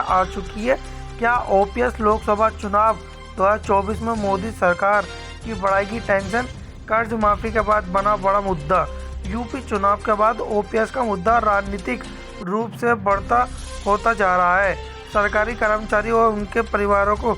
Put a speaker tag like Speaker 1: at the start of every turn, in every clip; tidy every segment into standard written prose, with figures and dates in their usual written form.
Speaker 1: आ चुकी है। क्या ओपीएस लोकसभा चुनाव 2024 में मोदी सरकार की बढ़ाएगी टेंशन? कर्ज माफी के बाद बना बड़ा मुद्दा। यूपी चुनाव के बाद ओपीएस का मुद्दा राजनीतिक रूप से बढ़ता होता जा रहा है। सरकारी कर्मचारी और उनके परिवारों को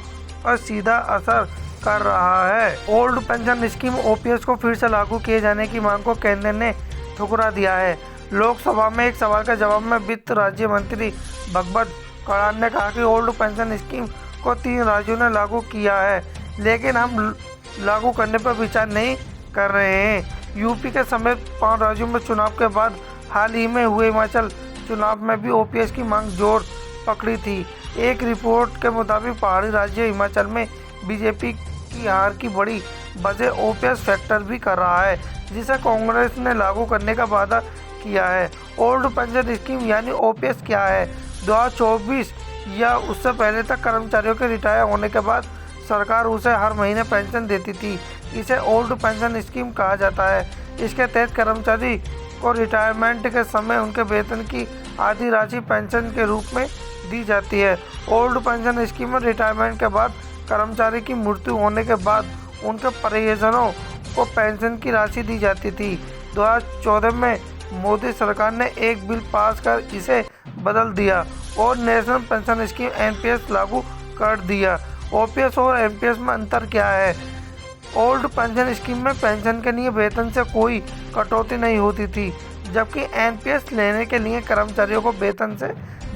Speaker 1: सीधा असर कर रहा है। ओल्ड पेंशन स्कीम ओपीएस को फिर से लागू किए जाने की मांग को केंद्र ने ठुकरा दिया है। लोकसभा में एक सवाल के जवाब में वित्त राज्य मंत्री भगवत कराड़ ने कहा कि ओल्ड पेंशन स्कीम को 3 राज्यों ने लागू किया है, लेकिन हम लागू करने पर विचार नहीं कर रहे हैं। यूपी के समेत 5 राज्यों में चुनाव के बाद हाल ही में हुए हिमाचल चुनाव में भी ओपीएस की मांग जोर पकड़ी थी। एक रिपोर्ट के मुताबिक पहाड़ी राज्य हिमाचल में बीजेपी की हार की बड़ी वजह ओपीएस फैक्टर भी कर रहा है, जिसे कांग्रेस ने लागू करने का वादा किया है। ओल्ड पेंशन स्कीम यानी ओपीएस क्या है? 2024 या उससे पहले तक कर्मचारियों के रिटायर होने के बाद सरकार उसे हर महीने पेंशन देती थी। इसे ओल्ड पेंशन स्कीम कहा जाता है। इसके तहत कर्मचारी को रिटायरमेंट के समय उनके वेतन की आधी राशि पेंशन के रूप में दी जाती है। ओल्ड पेंशन स्कीम में रिटायरमेंट के बाद कर्मचारी की मृत्यु होने के बाद उनके परिजनों को पेंशन की राशि दी जाती थी। 2014 में मोदी सरकार ने एक बिल पास कर इसे बदल दिया और नेशनल पेंशन स्कीम एनपीएस लागू कर दिया। ओपीएस और एनपीएस में अंतर क्या है? ओल्ड पेंशन स्कीम में पेंशन के लिए वेतन से कोई कटौती नहीं होती थी, जबकि एनपीएस लेने के लिए कर्मचारियों को वेतन से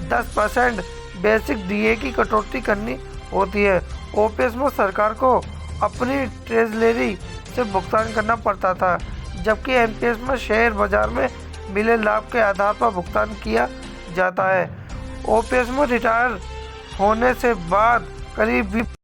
Speaker 1: 10% बेसिक डीए की कटौती करनी होती है। ओपीएस में सरकार को अपनी ट्रेजरी से भुगतान करना पड़ता था, जबकि एनपीएस में शेयर बाजार में मिले लाभ के आधार पर भुगतान किया जाता है। ओपीएस में रिटायर होने से बाद करीब